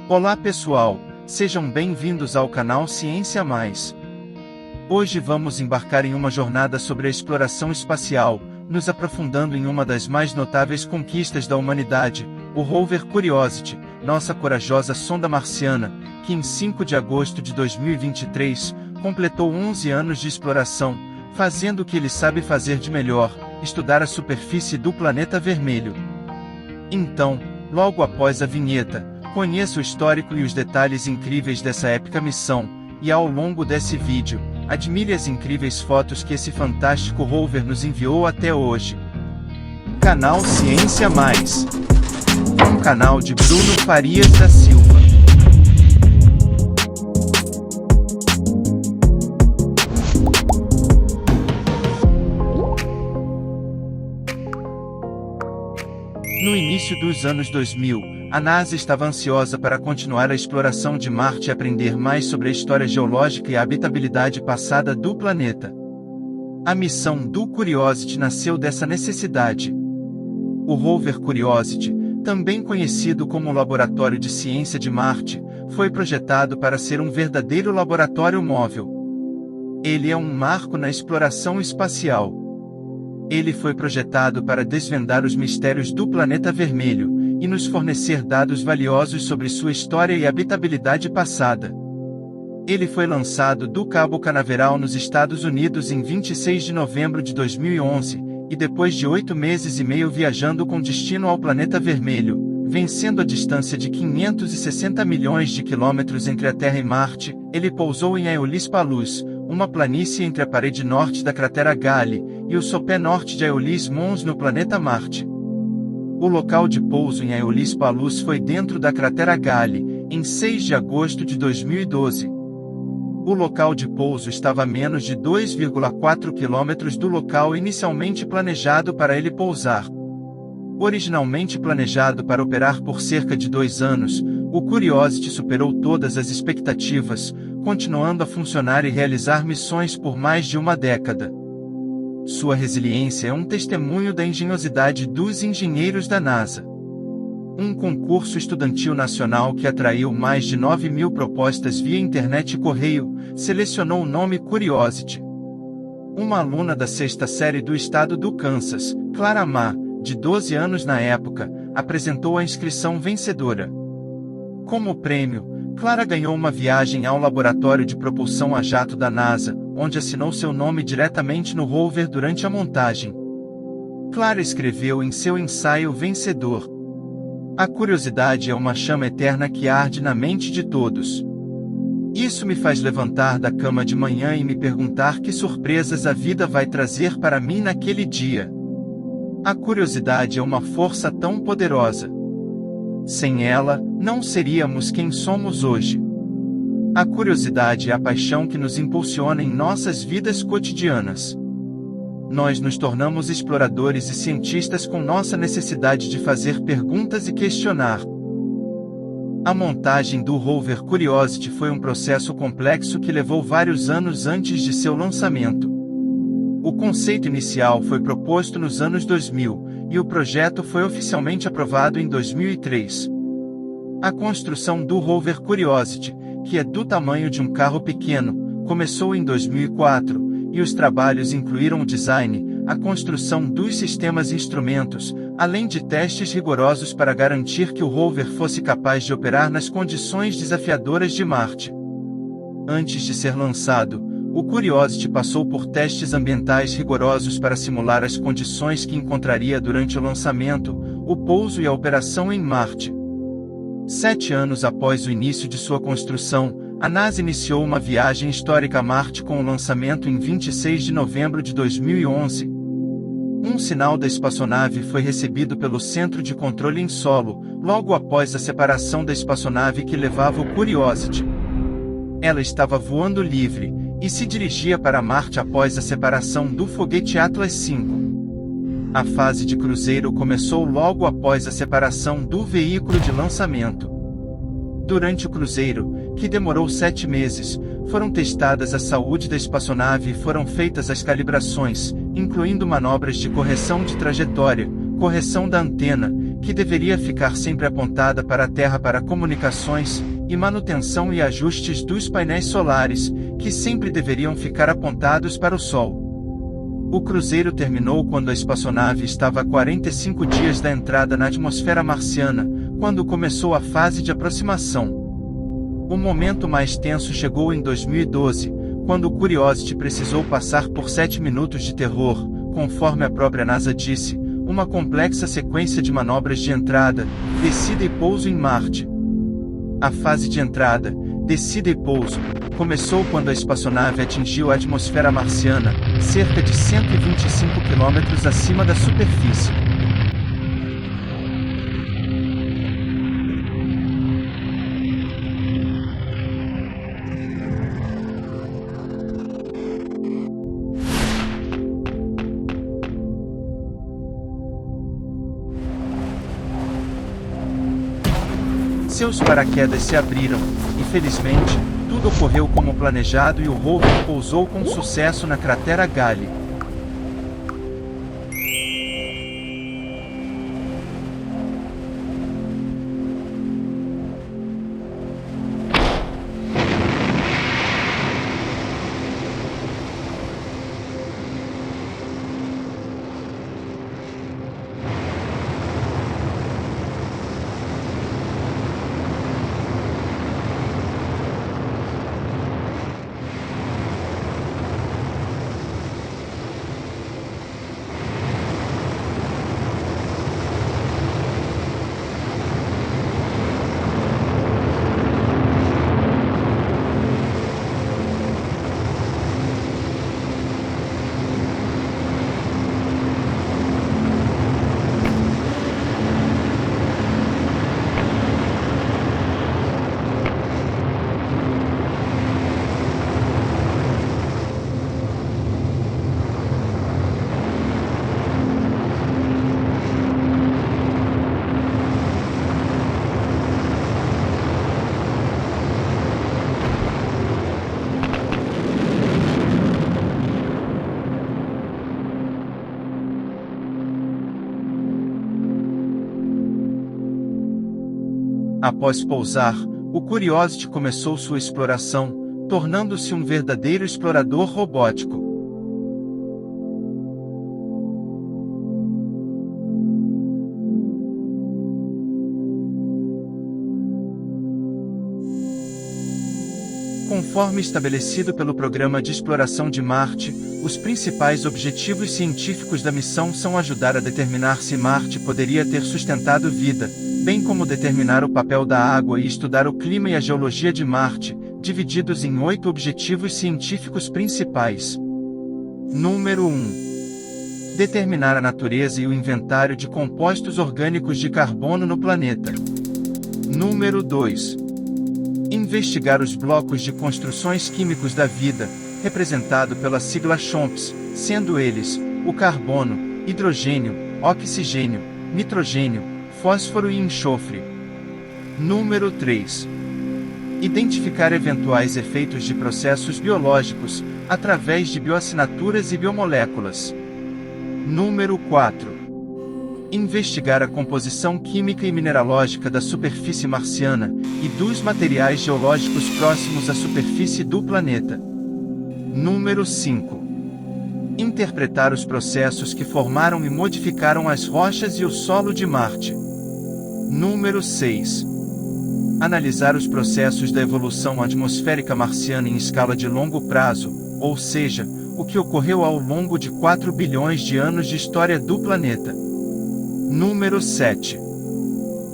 Olá pessoal, sejam bem-vindos ao canal Ciência Mais. Hoje vamos embarcar em uma jornada sobre a exploração espacial, nos aprofundando em uma das mais notáveis conquistas da humanidade, o rover Curiosity, nossa corajosa sonda marciana, que em 5 de agosto de 2023, completou 11 anos de exploração, fazendo o que ele sabe fazer de melhor, estudar a superfície do planeta vermelho. Então, logo após a vinheta, conheça o histórico e os detalhes incríveis dessa épica missão, e ao longo desse vídeo, admire as incríveis fotos que esse fantástico rover nos enviou até hoje. Canal Ciência Mais. Um canal de Bruno Farias da Silva. No início dos anos 2000, a NASA estava ansiosa para continuar a exploração de Marte e aprender mais sobre a história geológica e a habitabilidade passada do planeta. A missão do Curiosity nasceu dessa necessidade. O rover Curiosity, também conhecido como Laboratório de Ciência de Marte, foi projetado para ser um verdadeiro laboratório móvel. Ele é um marco na exploração espacial. Ele foi projetado para desvendar os mistérios do planeta vermelho, e nos fornecer dados valiosos sobre sua história e habitabilidade passada. Ele foi lançado do Cabo Canaveral nos Estados Unidos em 26 de novembro de 2011, e depois de 8 meses e meio viajando com destino ao planeta vermelho, vencendo a distância de 560 milhões de quilômetros entre a Terra e Marte, ele pousou em Aeolis Palus, uma planície entre a parede norte da cratera Gali e o sopé norte de Aeolis Mons no planeta Marte. O local de pouso em Aeolis Palus foi dentro da cratera Gali, em 6 de agosto de 2012. O local de pouso estava a menos de 2,4 quilômetros do local inicialmente planejado para ele pousar. Originalmente planejado para operar por cerca de 2 anos, o Curiosity superou todas as expectativas, continuando a funcionar e realizar missões por mais de uma década. Sua resiliência é um testemunho da engenhosidade dos engenheiros da NASA. Um concurso estudantil nacional que atraiu mais de 9.000 propostas via internet e correio, selecionou o nome Curiosity. Uma aluna da 6ª série do estado do Kansas, Clara Ma, de 12 anos na época, apresentou a inscrição vencedora. Como prêmio, Clara ganhou uma viagem ao laboratório de propulsão a jato da NASA, onde assinou seu nome diretamente no rover durante a montagem. Clara escreveu em seu ensaio vencedor: "A curiosidade é uma chama eterna que arde na mente de todos. Isso me faz levantar da cama de manhã e me perguntar que surpresas a vida vai trazer para mim naquele dia. A curiosidade é uma força tão poderosa. Sem ela, não seríamos quem somos hoje. A curiosidade é a paixão que nos impulsiona em nossas vidas cotidianas. Nós nos tornamos exploradores e cientistas com nossa necessidade de fazer perguntas e questionar." A montagem do rover Curiosity foi um processo complexo que levou vários anos antes de seu lançamento. O conceito inicial foi proposto nos anos 2000, e o projeto foi oficialmente aprovado em 2003. A construção do rover Curiosity, que é do tamanho de um carro pequeno, começou em 2004, e os trabalhos incluíram o design, a construção dos sistemas e instrumentos, além de testes rigorosos para garantir que o rover fosse capaz de operar nas condições desafiadoras de Marte. Antes de ser lançado, o Curiosity passou por testes ambientais rigorosos para simular as condições que encontraria durante o lançamento, o pouso e a operação em Marte. 7 anos após o início de sua construção, a NASA iniciou uma viagem histórica a Marte com o lançamento em 26 de novembro de 2011. Um sinal da espaçonave foi recebido pelo Centro de Controle em Solo, logo após a separação da espaçonave que levava o Curiosity. Ela estava voando livre, e se dirigia para Marte após a separação do foguete Atlas V. A fase de cruzeiro começou logo após a separação do veículo de lançamento. Durante o cruzeiro, que demorou 7 meses, foram testadas a saúde da espaçonave e foram feitas as calibrações, incluindo manobras de correção de trajetória, correção da antena, que deveria ficar sempre apontada para a Terra para comunicações e manutenção e ajustes dos painéis solares, que sempre deveriam ficar apontados para o Sol. O cruzeiro terminou quando a espaçonave estava a 45 dias da entrada na atmosfera marciana, quando começou a fase de aproximação. O momento mais tenso chegou em 2012, quando o Curiosity precisou passar por 7 minutos de terror, conforme a própria NASA disse, uma complexa sequência de manobras de entrada, descida e pouso em Marte. A fase de entrada, descida e pouso, começou quando a espaçonave atingiu a atmosfera marciana, cerca de 125 km acima da superfície. Seus paraquedas se abriram, e felizmente, tudo ocorreu como planejado e o rover pousou com sucesso na cratera Gali. Após pousar, o Curiosity começou sua exploração, tornando-se um verdadeiro explorador robótico. Conforme estabelecido pelo Programa de Exploração de Marte, os principais objetivos científicos da missão são ajudar a determinar se Marte poderia ter sustentado vida, bem como determinar o papel da água e estudar o clima e a geologia de Marte, divididos em 8 objetivos científicos principais. Número 1. Determinar a natureza e o inventário de compostos orgânicos de carbono no planeta. Número 2. Investigar os blocos de construções químicos da vida, representado pela sigla CHOMPS, sendo eles o carbono, hidrogênio, oxigênio, nitrogênio, fósforo e enxofre. Número 3. Identificar eventuais efeitos de processos biológicos, através de bioassinaturas e biomoléculas. Número 4. Investigar a composição química e mineralógica da superfície marciana e dos materiais geológicos próximos à superfície do planeta. Número 5. Interpretar os processos que formaram e modificaram as rochas e o solo de Marte. Número 6. Analisar os processos da evolução atmosférica marciana em escala de longo prazo, ou seja, o que ocorreu ao longo de 4 bilhões de anos de história do planeta. Número 7.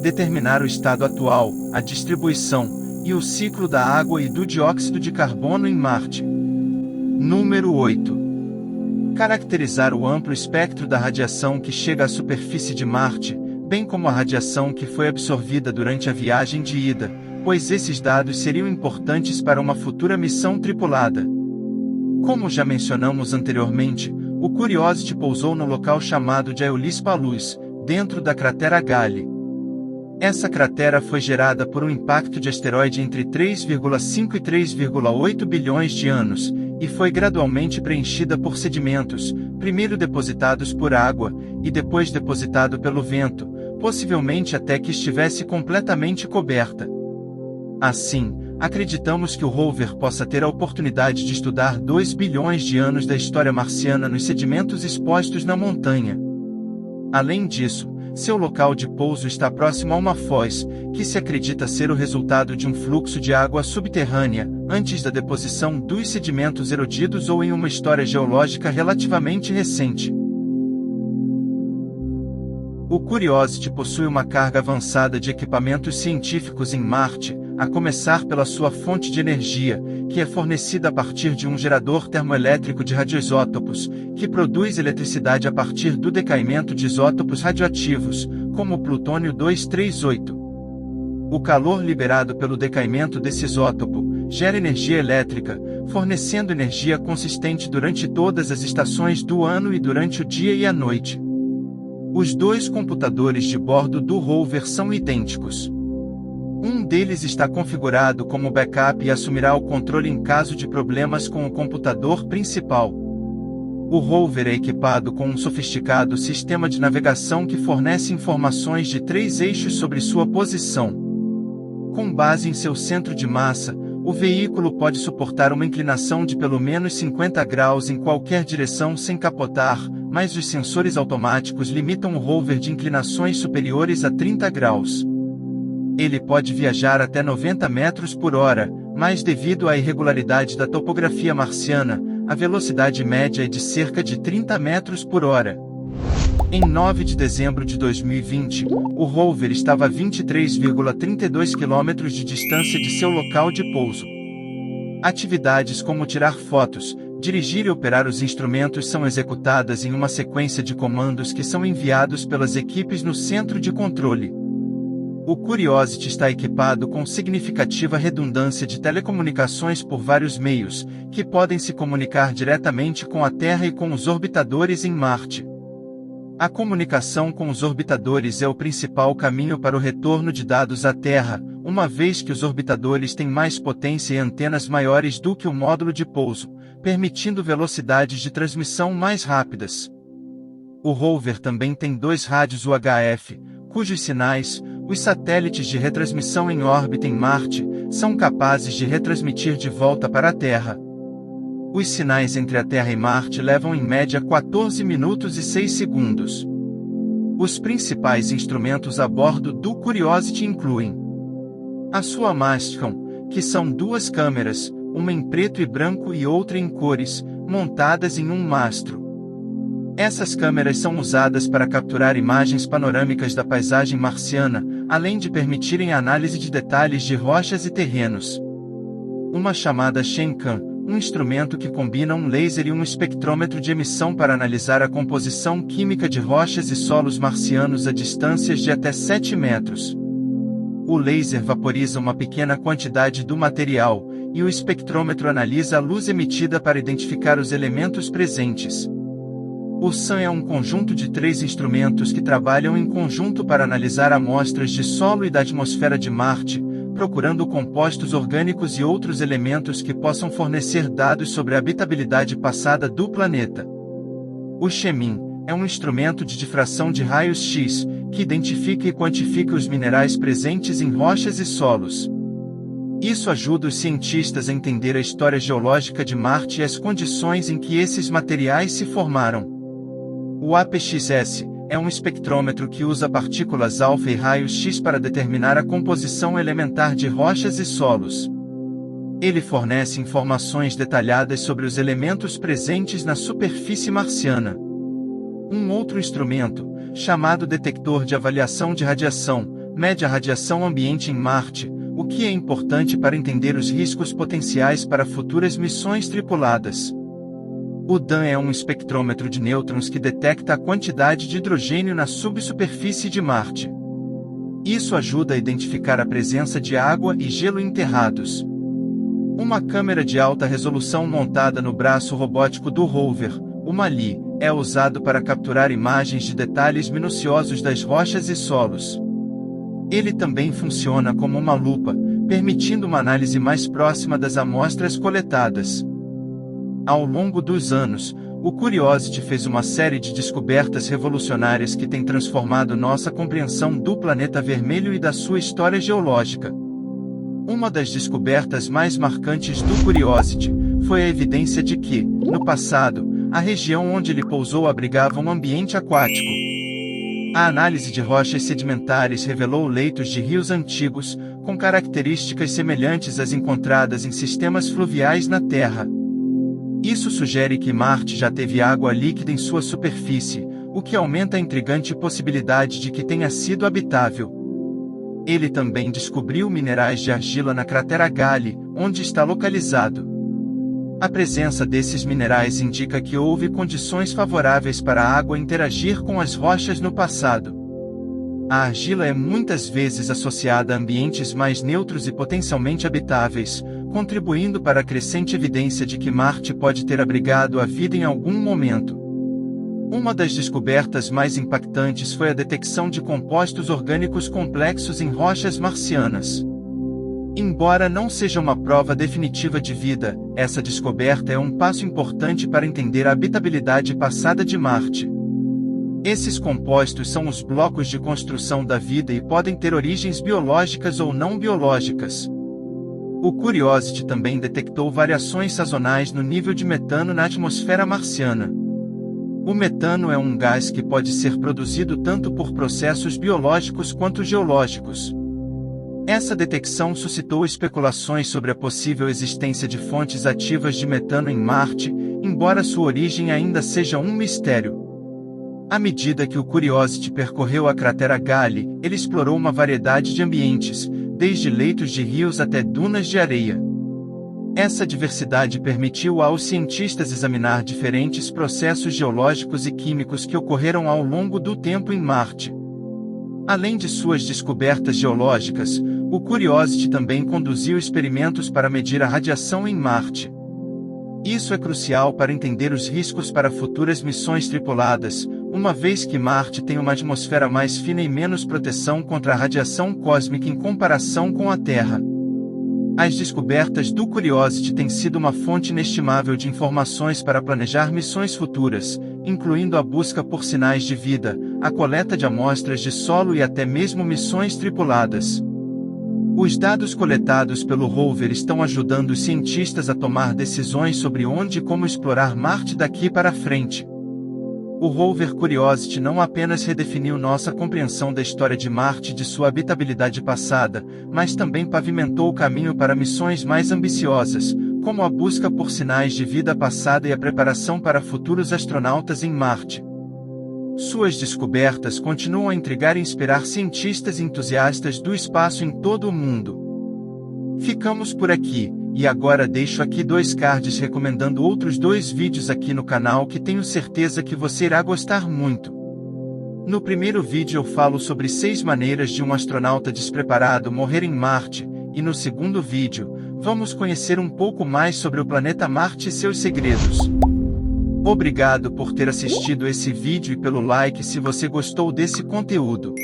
Determinar o estado atual, a distribuição e o ciclo da água e do dióxido de carbono em Marte. Número 8. Caracterizar o amplo espectro da radiação que chega à superfície de Marte, bem como a radiação que foi absorvida durante a viagem de ida, pois esses dados seriam importantes para uma futura missão tripulada. Como já mencionamos anteriormente, o Curiosity pousou no local chamado de Aeolis-Palus, dentro da cratera Gali. Essa cratera foi gerada por um impacto de asteroide entre 3,5 e 3,8 bilhões de anos, e foi gradualmente preenchida por sedimentos, primeiro depositados por água, e depois depositado pelo vento, possivelmente até que estivesse completamente coberta. Assim, acreditamos que o rover possa ter a oportunidade de estudar 2 bilhões de anos da história marciana nos sedimentos expostos na montanha. Além disso, seu local de pouso está próximo a uma foz, que se acredita ser o resultado de um fluxo de água subterrânea, antes da deposição dos sedimentos erodidos ou em uma história geológica relativamente recente. O Curiosity possui uma carga avançada de equipamentos científicos em Marte, a começar pela sua fonte de energia, que é fornecida a partir de um gerador termoelétrico de radioisótopos, que produz eletricidade a partir do decaimento de isótopos radioativos, como o plutônio 238. O calor liberado pelo decaimento desse isótopo gera energia elétrica, fornecendo energia consistente durante todas as estações do ano e durante o dia e a noite. Os 2 computadores de bordo do rover são idênticos. Um deles está configurado como backup e assumirá o controle em caso de problemas com o computador principal. O rover é equipado com um sofisticado sistema de navegação que fornece informações de 3 eixos sobre sua posição. Com base em seu centro de massa, o veículo pode suportar uma inclinação de pelo menos 50 graus em qualquer direção sem capotar, mas os sensores automáticos limitam o rover de inclinações superiores a 30 graus. Ele pode viajar até 90 metros por hora, mas devido à irregularidade da topografia marciana, a velocidade média é de cerca de 30 metros por hora. Em 9 de dezembro de 2020, o rover estava a 23,32 km de distância de seu local de pouso. Atividades como tirar fotos, dirigir e operar os instrumentos são executadas em uma sequência de comandos que são enviados pelas equipes no centro de controle. O Curiosity está equipado com significativa redundância de telecomunicações por vários meios, que podem se comunicar diretamente com a Terra e com os orbitadores em Marte. A comunicação com os orbitadores é o principal caminho para o retorno de dados à Terra, uma vez que os orbitadores têm mais potência e antenas maiores do que o módulo de pouso, permitindo velocidades de transmissão mais rápidas. O rover também tem 2 rádios UHF, cujos sinais, os satélites de retransmissão em órbita em Marte, são capazes de retransmitir de volta para a Terra. Os sinais entre a Terra e Marte levam em média 14 minutos e 6 segundos. Os principais instrumentos a bordo do Curiosity incluem a sua Mastcam, que são 2 câmeras, uma em preto e branco e outra em cores, montadas em um mastro. Essas câmeras são usadas para capturar imagens panorâmicas da paisagem marciana, além de permitirem a análise de detalhes de rochas e terrenos. Uma chamada Shenkan, um instrumento que combina um laser e um espectrômetro de emissão para analisar a composição química de rochas e solos marcianos a distâncias de até 7 metros. O laser vaporiza uma pequena quantidade do material, e o espectrômetro analisa a luz emitida para identificar os elementos presentes. O SAM é um conjunto de 3 instrumentos que trabalham em conjunto para analisar amostras de solo e da atmosfera de Marte, procurando compostos orgânicos e outros elementos que possam fornecer dados sobre a habitabilidade passada do planeta. O CHEMIN é um instrumento de difração de raios X, que identifica e quantifica os minerais presentes em rochas e solos. Isso ajuda os cientistas a entender a história geológica de Marte e as condições em que esses materiais se formaram. O APXS é um espectrômetro que usa partículas alfa e raios X para determinar a composição elementar de rochas e solos. Ele fornece informações detalhadas sobre os elementos presentes na superfície marciana. Um outro instrumento, chamado detector de avaliação de radiação, mede a radiação ambiente em Marte, o que é importante para entender os riscos potenciais para futuras missões tripuladas. O DAN é um espectrômetro de nêutrons que detecta a quantidade de hidrogênio na subsuperfície de Marte. Isso ajuda a identificar a presença de água e gelo enterrados. Uma câmera de alta resolução montada no braço robótico do rover, o MALI, é usado para capturar imagens de detalhes minuciosos das rochas e solos. Ele também funciona como uma lupa, permitindo uma análise mais próxima das amostras coletadas. Ao longo dos anos, O Curiosity fez uma série de descobertas revolucionárias que têm transformado nossa compreensão do planeta vermelho e da sua história geológica. Uma das descobertas mais marcantes do Curiosity foi a evidência de que, no passado, a região onde ele pousou abrigava um ambiente aquático. A análise de rochas sedimentares revelou leitos de rios antigos, com características semelhantes às encontradas em sistemas fluviais na Terra. Isso sugere que Marte já teve água líquida em sua superfície, o que aumenta a intrigante possibilidade de que tenha sido habitável. Ele também descobriu minerais de argila na cratera Gali, onde está localizado. A presença desses minerais indica que houve condições favoráveis para a água interagir com as rochas no passado. A argila é muitas vezes associada a ambientes mais neutros e potencialmente habitáveis, contribuindo para a crescente evidência de que Marte pode ter abrigado a vida em algum momento. Uma das descobertas mais impactantes foi a detecção de compostos orgânicos complexos em rochas marcianas. Embora não seja uma prova definitiva de vida, essa descoberta é um passo importante para entender a habitabilidade passada de Marte. Esses compostos são os blocos de construção da vida e podem ter origens biológicas ou não biológicas. O Curiosity também detectou variações sazonais no nível de metano na atmosfera marciana. O metano é um gás que pode ser produzido tanto por processos biológicos quanto geológicos. Essa detecção suscitou especulações sobre a possível existência de fontes ativas de metano em Marte, embora sua origem ainda seja um mistério. À medida que o Curiosity percorreu a cratera Gali, ele explorou uma variedade de ambientes, desde leitos de rios até dunas de areia. Essa diversidade permitiu aos cientistas examinar diferentes processos geológicos e químicos que ocorreram ao longo do tempo em Marte. Além de suas descobertas geológicas, o Curiosity também conduziu experimentos para medir a radiação em Marte. Isso é crucial para entender os riscos para futuras missões tripuladas, uma vez que Marte tem uma atmosfera mais fina e menos proteção contra a radiação cósmica em comparação com a Terra. As descobertas do Curiosity têm sido uma fonte inestimável de informações para planejar missões futuras, incluindo a busca por sinais de vida, a coleta de amostras de solo e até mesmo missões tripuladas. Os dados coletados pelo rover estão ajudando os cientistas a tomar decisões sobre onde e como explorar Marte daqui para frente. O rover Curiosity não apenas redefiniu nossa compreensão da história de Marte e de sua habitabilidade passada, mas também pavimentou o caminho para missões mais ambiciosas, como a busca por sinais de vida passada e a preparação para futuros astronautas em Marte. Suas descobertas continuam a intrigar e inspirar cientistas e entusiastas do espaço em todo o mundo. Ficamos por aqui, e agora deixo aqui 2 cards recomendando outros 2 vídeos aqui no canal que tenho certeza que você irá gostar muito. No primeiro vídeo eu falo sobre 6 maneiras de um astronauta despreparado morrer em Marte, e no segundo vídeo, vamos conhecer um pouco mais sobre o planeta Marte e seus segredos. Obrigado por ter assistido esse vídeo e pelo like se você gostou desse conteúdo.